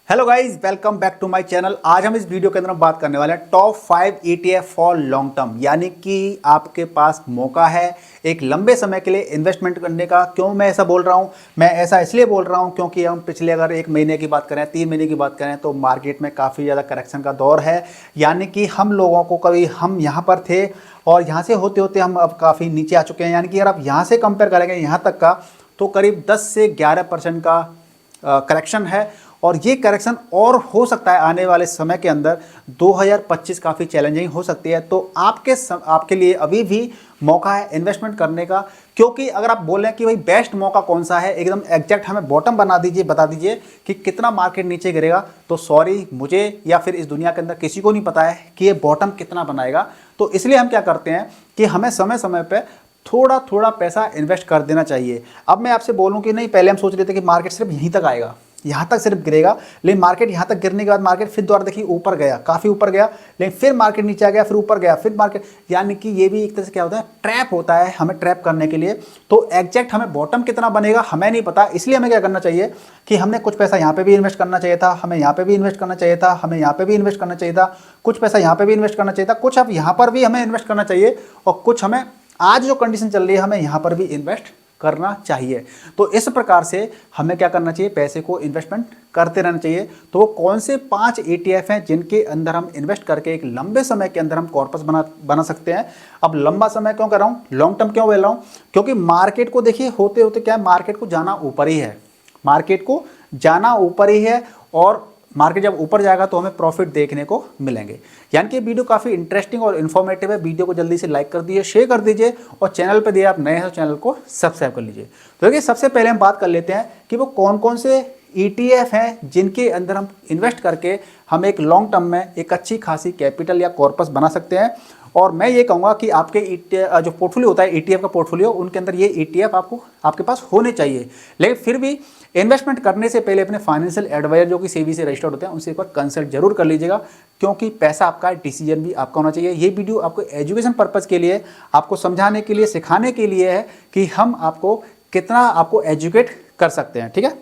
Hello guys, welcome back to my channel. आज हम इस वीडियो के अंदर हम बात करने वाले हैं top 5 ETF for long term, यानी कि आपके पास मौका है एक लंबे समय के लिए इन्वेस्टमेंट करने का। क्यों मैं ऐसा बोल रहा हूं? मैं ऐसा इसलिए बोल रहा हूं क्योंकि हम पिछले अगर 1 महीने की बात करें, 3 महीने की बात करें तो मार्केट में काफ़ी ज़्यादा करेक्शन का दौर है। यानी कि हम लोगों को कभी हम यहाँ पर थे और यहाँ से होते होते हम अब काफ़ी नीचे आ चुके हैं। यानी कि अगर आप यहाँ से कंपेयर करेंगे यहाँ तक का तो करीब 10 से 11% का करेक्शन है। और ये करेक्शन और हो सकता है आने वाले समय के अंदर 2025 काफ़ी चैलेंजिंग हो सकती है। तो आपके लिए अभी भी मौका है इन्वेस्टमेंट करने का। क्योंकि अगर आप बोलें कि भाई बेस्ट मौका कौन सा है, एकदम एग्जैक्ट हमें बॉटम बना दीजिए, बता दीजिए कि कितना मार्केट नीचे गिरेगा, तो सॉरी, मुझे या फिर इस दुनिया के अंदर किसी को नहीं पता है कि ये बॉटम कितना बनाएगा। तो इसलिए हम क्या करते हैं कि हमें समय समय पर थोड़ा थोड़ा पैसा इन्वेस्ट कर देना चाहिए। अब मैं आपसे बोलूं कि नहीं, पहले हम सोच रहे थे कि मार्केट सिर्फ यहीं तक आएगा, यहाँ तक सिर्फ गिरेगा, लेकिन मार्केट यहाँ तक गिरने के बाद मार्केट फिर दोबारा देखिए ऊपर गया, काफ़ी ऊपर गया, लेकिन फिर मार्केट नीचे आ गया, फिर ऊपर गया, फिर मार्केट, यानी कि ये भी एक तरह से क्या होता है, ट्रैप होता है हमें ट्रैप करने के लिए। तो एग्जैक्ट हमें बॉटम कितना बनेगा हमें नहीं पता। इसलिए हमें क्या करना चाहिए कि हमने कुछ पैसा यहाँ पे भी इन्वेस्ट करना चाहिए था, हमें यहाँ पे भी इन्वेस्ट करना चाहिए था, हमें यहाँ पे भी इन्वेस्ट करना चाहिए था, कुछ पैसा यहाँ पे भी इन्वेस्ट करना चाहिए था, कुछ अब यहाँ पर भी हमें इन्वेस्ट करना चाहिए, और कुछ हमें आज जो कंडीशन चल रही है हमें यहाँ पर भी इन्वेस्ट करना चाहिए। तो इस प्रकार से हमें क्या करना चाहिए, पैसे को इन्वेस्टमेंट करते रहना चाहिए। तो वो कौन से 5 ETF हैं जिनके अंदर हम इन्वेस्ट करके एक लंबे समय के अंदर हम कॉर्पस बना सकते हैं। अब लंबा समय क्यों कर रहा हूँ, लॉन्ग टर्म क्यों बोल रहा हूँ? क्योंकि मार्केट को देखिए होते होते क्या है, मार्केट को जाना ऊपर ही है, मार्केट को जाना ऊपर ही है, और मार्केट जब ऊपर जाएगा तो हमें प्रॉफिट देखने को मिलेंगे। यानी कि वीडियो काफ़ी इंटरेस्टिंग और इन्फॉर्मेटिव है। वीडियो को जल्दी से लाइक कर दीजिए, शेयर कर दीजिए, और चैनल पे दिए आप नए हैं तो चैनल को सब्सक्राइब कर लीजिए। तो देखिए, सबसे पहले हम बात कर लेते हैं कि वो कौन कौन से ETF हैं जिनके अंदर हम इन्वेस्ट करके हम एक लॉन्ग टर्म में एक अच्छी खासी कैपिटल या कॉर्पस बना सकते हैं। और मैं ये कहूँगा कि आपके जो पोर्टफोलियो होता है ETF का पोर्टफोलियो, उनके अंदर ये ETF आपके पास होने चाहिए। लेकिन फिर भी इन्वेस्टमेंट करने से पहले अपने फाइनेंशियल एडवाइजर जो कि सेबी से रजिस्टर्ड होते हैं उनसे एक बार कंसल्ट जरूर कर लीजिएगा, क्योंकि पैसा आपका है, डिसीजन भी आपका होना चाहिए। ये वीडियो आपको एजुकेशन पर्पज़ के लिए, आपको समझाने के लिए, सिखाने के लिए है कि हम आपको कितना आपको एजुकेट कर सकते हैं। ठीक है,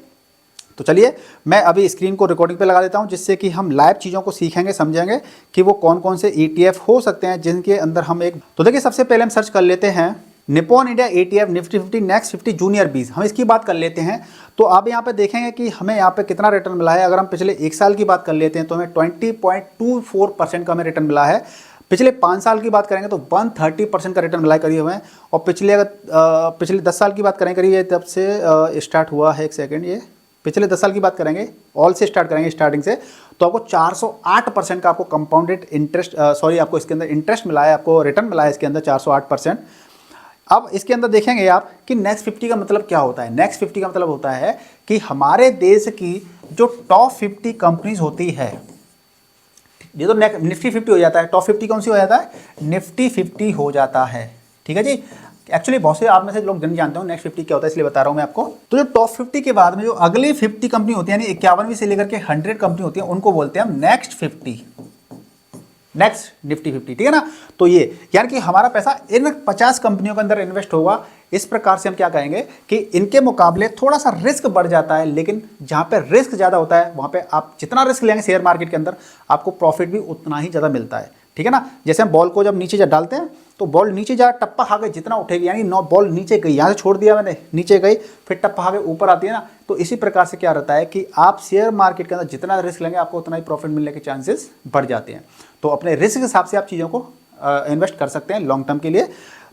तो चलिए मैं अभी स्क्रीन को रिकॉर्डिंग पे लगा देता हूं, जिससे कि हम लाइव चीज़ों को सीखेंगे, समझेंगे कि वो कौन कौन से ETF हो सकते हैं जिनके अंदर हम एक, तो देखिए सबसे पहले हम सर्च कर लेते हैं Nippon India ETF Nifty 50 next 50 junior 20, हम इसकी बात कर लेते हैं। तो आप यहाँ पे देखेंगे कि हमें यहाँ पे कितना रिटर्न मिला है। अगर हम पिछले 1 साल की बात कर लेते हैं तो हमें 20.24% का हमें रिटर्न मिला है। पिछले 5 साल की बात करेंगे तो 130% का रिटर्न मिला करिए हुए हैं। और पिछले 10 साल की बात करें करिए, तब से स्टार्ट हुआ है, एक सेकेंड, ये पिछले 10 साल की बात करेंगे, ऑल से स्टार्ट करेंगे, स्टार्टिंग से, तो आपको 408% का आपको कंपाउंडेड इंटरेस्ट, आपको इसके अंदर इंटरेस्ट मिला है, आपको रिटर्न मिला है इसके अंदर 408%। अब इसके अंदर देखेंगे आप कि नेक्स्ट 50 का मतलब क्या होता है। नेक्स्ट 50 का मतलब होता है कि हमारे देश की जो टॉप 50 कंपनीज होती है, ये तो निफ्टी 50 हो जाता है, टॉप 50 कौन सी हो जाता है, निफ्टी 50 हो जाता है। ठीक है जी, एक्चुअली बहुत से आप में से लोग नहीं जानते हो नेक्स्ट 50 क्या होता है, इसलिए बता रहा हूं मैं आपको। तो जो टॉप 50 के बाद में जो अगली 50 कंपनी होती है, यानी 51वीं से लेकर के 100 कंपनी होती है, उनको बोलते हैं हम नेक्स्ट 50, नेक्स्ट निफ्टी 50। ठीक है ना, तो ये यानी कि हमारा पैसा इन 50 कंपनियों के अंदर इन्वेस्ट होगा। इस प्रकार से हम क्या कहेंगे कि इनके मुकाबले थोड़ा सा रिस्क बढ़ जाता है, लेकिन जहां पे रिस्क ज़्यादा होता है वहां पे आप जितना रिस्क लेंगे शेयर मार्केट के अंदर, आपको प्रॉफिट भी उतना ही ज़्यादा मिलता है। ठीक है ना, जैसे हम बॉल को जब नीचे डालते हैं तो बॉल नीचे जा टप्पा खा के जितना उठेगी, यानी बॉल नीचे गई, यहाँ से छोड़ दिया मैंने, नीचे गई, फिर टप्पा खा के ऊपर आती है ना। तो इसी प्रकार से क्या रहता है कि आप शेयर मार्केट के अंदर जितना रिस्क लेंगे आपको उतना ही प्रॉफिट मिलने के चांसेस बढ़ जाते हैं। तो अपने रिस्क के हिसाब से आप चीज़ों को इन्वेस्ट कर सकते हैं लॉन्ग टर्म के लिए।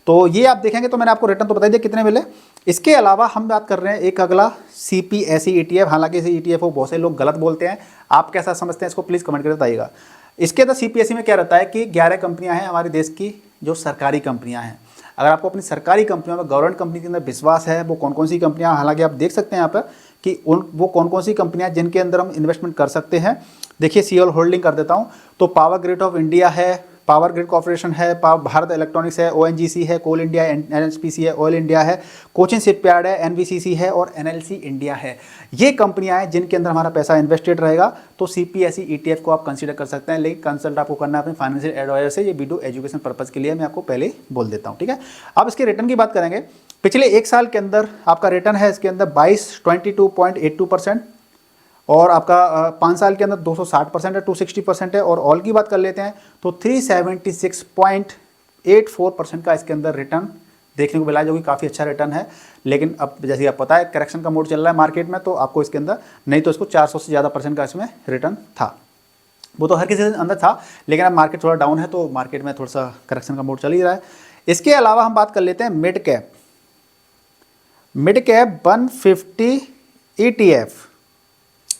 तो ये आप देखेंगे तो मैंने आपको रिटर्न तो बता दिया कितने मिले। इसके अलावा हम बात कर रहे हैं एक अगला CPSE ETF। हालांकि इसे ETF को बहुत से लोग गलत बोलते हैं, आप कैसा समझते हैं इसको प्लीज़ कमेंट करके बताइएगा। इसके अंदर CPSE में क्या रहता है कि 11 कंपनियां हैं हमारे देश की जो सरकारी कंपनियां हैं। अगर आपको अपनी सरकारी कंपनियों में, गवर्नमेंट कंपनी के अंदर विश्वास है, वो कौन कौन सी कंपनियां, हालांकि आप देख सकते हैं यहाँ पर कि वो कौन कौन सी कंपनियां जिनके अंदर हम इन्वेस्टमेंट कर सकते हैं। देखिए CL होल्डिंग कर देता हूँ, तो पावर ग्रिड ऑफ इंडिया है, पावर ग्रिड कॉर्पोरेशन है, भारत इलेक्ट्रॉनिक्स है, ONGC है, कोल इंडिया, NHPC है, ऑयल इंडिया है, कोचिन शिपयार्ड है, NBCC है और NLC इंडिया है। ये कंपनियां हैं जिनके अंदर हमारा पैसा इन्वेस्टेड रहेगा। तो CPSE ETF को आप कंसीडर कर सकते हैं, लेकिन कंसल्ट आपको करना है अपने फाइनेंशियल एडवाइजर से। ये वीडियो एजुकेशन पर्पज़ के लिए मैं आपको पहले बोल देता हूँ। ठीक है, अब इसके रिटर्न की बात करेंगे। पिछले 1 साल के अंदर आपका रिटर्न है इसके अंदर 22.82%। और आपका 5 साल के अंदर 260% है, 260% है। और ऑल की बात कर लेते हैं तो 376.84% का इसके अंदर रिटर्न देखने को मिला है, जो कि काफ़ी अच्छा रिटर्न है। लेकिन अब जैसे आप पता है करेक्शन का मोड चल रहा है मार्केट में, तो आपको इसके अंदर नहीं तो इसको 400 से ज़्यादा % का इसमें रिटर्न था। वो तो हर किसी के अंदर था, लेकिन अब मार्केट थोड़ा डाउन है तो मार्केट में थोड़ा सा करेक्शन का मोड चल ही रहा है। इसके अलावा हम बात कर लेते हैं मिड कैप 150 ETF।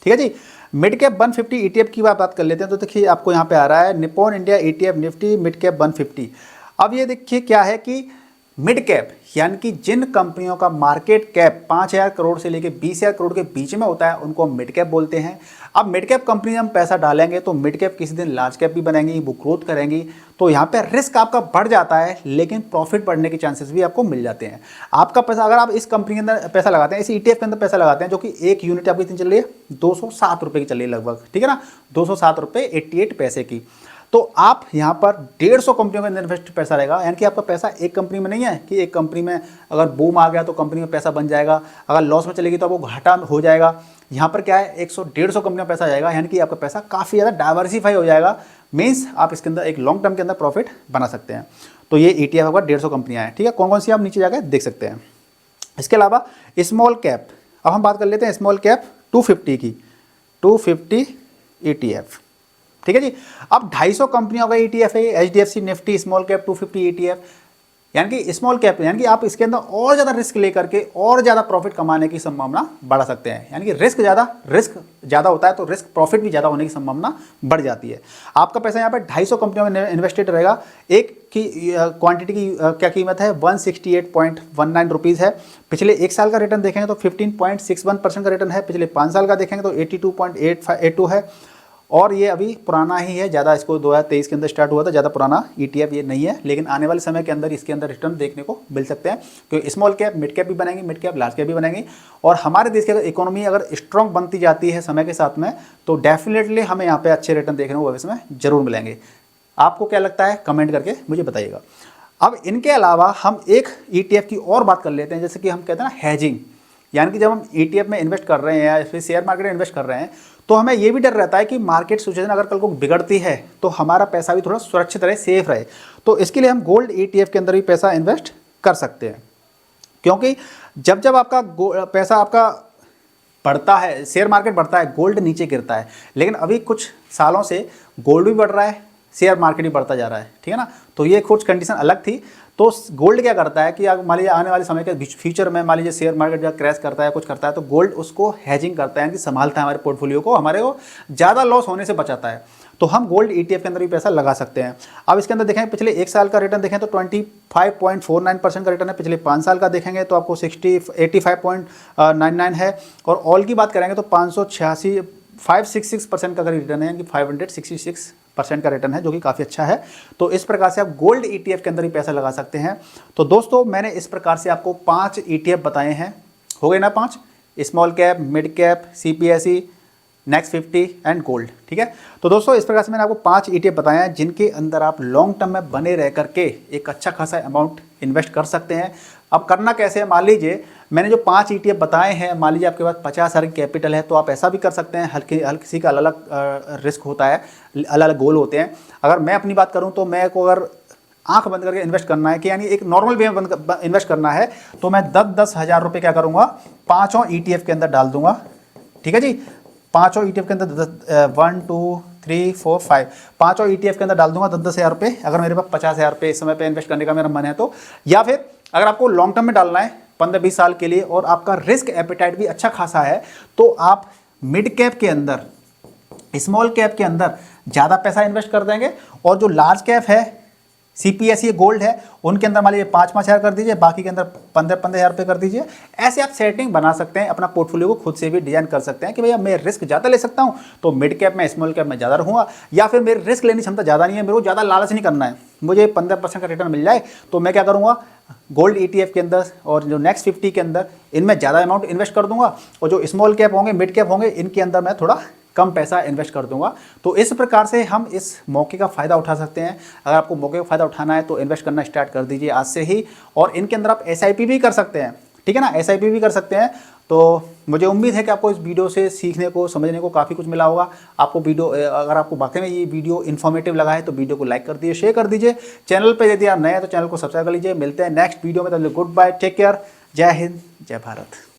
ठीक है जी, मिड कैप 150 ETF की बात कर लेते हैं। तो देखिए आपको यहाँ पे आ रहा है Nippon India ETF Nifty mid cap 150। अब ये देखिए क्या है कि मिड कैप यानी कि जिन कंपनियों का मार्केट कैप 5,000 करोड़ से लेकर 20,000 करोड़ के बीच में होता है उनको हम मिड कैप बोलते हैं। अब मिड कैप कंपनी में हम पैसा डालेंगे तो मिड कैप किसी दिन लार्ज कैप भी बनेंगी, वो ग्रोथ करेंगी, तो यहाँ पे रिस्क आपका बढ़ जाता है लेकिन प्रॉफिट बढ़ने के चांसेस भी आपको मिल जाते हैं। आपका पैसा अगर आप इस कंपनी के अंदर पैसा लगाते हैं, इस ETF के अंदर पैसा लगाते हैं, जो कि एक यूनिट आपकी कितनी चल रही है 207 रुपये की चल रही है लगभग, ठीक है ना, 207 रुपये 88 पैसे की। तो आप यहाँ पर 150 कंपनियों के अंदर इन्वेस्ट पैसा रहेगा, यानी कि आपका पैसा एक कंपनी में नहीं है कि एक कंपनी में अगर बूम आ गया तो कंपनी में पैसा बन जाएगा, अगर लॉस में चलेगी तो वो घाटा हो जाएगा। यहाँ पर क्या है 100-150 कंपनियों में पैसा जाएगा, यानी कि आपका पैसा काफ़ी ज़्यादा डाइवर्सिफाई हो जाएगा। मीन्स आप इसके अंदर एक लॉन्ग टर्म के अंदर प्रॉफिट बना सकते हैं। तो ये ETF आपका 150 कंपनियाँ हैं, ठीक है। कौन कौन सी आप नीचे जाकर देख सकते हैं। इसके अलावा स्मॉल कैप, अब हम बात कर लेते हैं स्मॉल कैप 250 की, 250 ETF, ठीक है जी। अब 250 कंपनियों का ETF है HDFC Nifty small cap 250 ETF, यानी कि स्मॉल कैप यानी कि आप इसके अंदर और ज़्यादा रिस्क लेकर के और ज़्यादा प्रॉफिट कमाने की संभावना बढ़ा सकते हैं। यानी कि रिस्क ज़्यादा होता है तो रिस्क प्रॉफिट भी ज़्यादा होने की संभावना बढ़ जाती है। आपका पैसा यहाँ पर 250 कंपनियों में इन्वेस्टेड रहेगा। एक की क्वांटिटी की क्या कीमत है 168.19 रुपीज़ है। पिछले एक साल का रिटर्न देखेंगे तो 15.61% का रिटर्न है। पिछले 5 साल का देखेंगे तो 82.82 है। और ये अभी पुराना ही है, ज़्यादा इसको 2023 के अंदर स्टार्ट हुआ था, ज़्यादा पुराना ETF ये नहीं है, लेकिन आने वाले समय के अंदर इसके अंदर रिटर्न देखने को मिल सकते हैं, क्योंकि स्मॉल कैप मिड कैप भी बनेंगी, मिड कैप लार्ज कैप भी बनेंगी। और हमारे देश की अगर इकोनॉमी अगर स्ट्रॉन्ग बनती जाती है समय के साथ में, तो डेफिनेटली हमें यहाँ पे अच्छे रिटर्न देखने को भविष्य में जरूर मिलेंगे। आपको क्या लगता है कमेंट करके मुझे बताइएगा। अब इनके अलावा हम एक ETF की और बात कर लेते हैं, जैसे कि हम कहते हैं ना हैजिंग, यानी कि जब हम ETF में इन्वेस्ट कर रहे हैं या फिर शेयर मार्केट में इन्वेस्ट कर रहे हैं तो हमें ये भी डर रहता है कि मार्केट सिचुएशन अगर कल को बिगड़ती है तो हमारा पैसा भी थोड़ा सुरक्षित रहे, सेफ रहे। तो इसके लिए हम गोल्ड ETF के अंदर भी पैसा इन्वेस्ट कर सकते हैं, क्योंकि जब जब आपका पैसा आपका बढ़ता है, शेयर मार्केट बढ़ता है, गोल्ड नीचे गिरता है। लेकिन अभी कुछ सालों से गोल्ड भी बढ़ रहा है, शेयर मार्केट भी बढ़ता जा रहा है, ठीक है ना। तो ये कुछ कंडीशन अलग थी। तो गोल्ड क्या करता है कि मान लीजिए आने वाले समय के फ्यूचर में मान लीजिए शेयर मार्केट जब क्रैश करता है, कुछ करता है, तो गोल्ड उसको हैजिंग करता है, कि संभालता है हमारे पोर्टफोलियो को, हमारे को ज़्यादा लॉस होने से बचाता है। तो हम गोल्ड ETF के अंदर भी पैसा लगा सकते हैं। अब इसके अंदर देखें पिछले एक साल का रिटर्न देखें तो 25.49% का रिटर्न है। पिछले 5 साल का देखेंगे तो आपको 85.99 है। और ऑल की बात करेंगे तो 566% का रिटर्न है, यानी कि 566% का रिटर्न है, जो कि काफ़ी अच्छा है। तो इस प्रकार से आप गोल्ड ETF के अंदर ही पैसा लगा सकते हैं। तो दोस्तों मैंने इस प्रकार से आपको 5 ETF बताए हैं, हो गए ना 5, small cap, mid cap, CPSE, next 50 and gold, ठीक है। तो दोस्तों इस प्रकार से मैंने आपको 5 ETF बताए हैं जिनके अंदर आप लॉन्ग टर्म में बने रह करके एक अच्छा खासा अमाउंट इन्वेस्ट कर सकते हैं। अब करना कैसे है, मान लीजिए मैंने जो 5 ETF बताए हैं, मान लीजिए आपके पास 50,000 की कैपिटल है, तो आप ऐसा भी कर सकते हैं। हर किसी का अलग अलग रिस्क होता है, अलग अलग गोल होते हैं। अगर मैं अपनी बात करूं तो मैं को अगर आंख बंद करके इन्वेस्ट करना है, कि यानी एक नॉर्मल वे में इन्वेस्ट करना है, तो मैं 10-10 हज़ार रुपये क्या करूँगा, 5 ETF के अंदर डाल दूंगा, ठीक है जी। 5 ETF के अंदर 1 2 3 4 5 5 ETF के अंदर डाल दूंगा 10-10 हज़ार रुपये। अगर मेरे पास 50,000 रुपये इस समय पे इन्वेस्ट करने का मेरा मन है तो, या फिर अगर आपको लॉन्ग टर्म में डालना है 15-20 साल के लिए और आपका रिस्क एपेटाइट भी अच्छा खासा है, तो आप मिड कैप के अंदर, स्मॉल कैप के अंदर ज़्यादा पैसा इन्वेस्ट कर देंगे, और जो लार्ज कैप है CPSE गोल्ड है उनके अंदर मान लीजिए 5-5 हज़ार कर दीजिए, बाकी के अंदर 15-15 हज़ार रुपये कर दीजिए। ऐसे आप सेटिंग बना सकते हैं, अपना पोर्टफोलियो को खुद से भी डिजाइन कर सकते हैं कि भैया मैं रिस्क ज़्यादा ले सकता हूं तो मिड कैप में, स्मॉल कैप में ज़्यादा रहूँगा, या फिर मेरी रिस्क लेने की क्षमता ज़्यादा नहीं है, मेरे को ज़्यादा लालच नहीं करना है, मुझे 15% का रिटर्न मिल जाए, तो मैं क्या करूँगा गोल्ड ETF के अंदर और जो नेक्स्ट 50 के अंदर इनमें ज़्यादा अमाउंट इन्वेस्ट कर दूंगा, और जो स्मॉल कैप होंगे, मिड कैप होंगे, इनके अंदर मैं थोड़ा कम पैसा इन्वेस्ट कर दूंगा। तो इस प्रकार से हम इस मौके का फ़ायदा उठा सकते हैं। अगर आपको मौके का फ़ायदा उठाना है तो इन्वेस्ट करना स्टार्ट कर दीजिए आज से ही। और इनके अंदर आप SIP भी कर सकते हैं, ठीक है ना, SIP भी कर सकते हैं। तो मुझे उम्मीद है कि आपको इस वीडियो से सीखने को, समझने को काफ़ी कुछ मिला होगा। आपको वीडियो, अगर आपको वाकई में ये वीडियो इन्फॉर्मेटिव लगा है तो वीडियो को लाइक कर दीजिए, शेयर कर दीजिए। चैनल पे यदि आप नए हैं तो चैनल को सब्सक्राइब कर लीजिए। मिलते हैं नेक्स्ट वीडियो में, तब तक गुड बाय, टेक केयर, जय हिंद, जय भारत।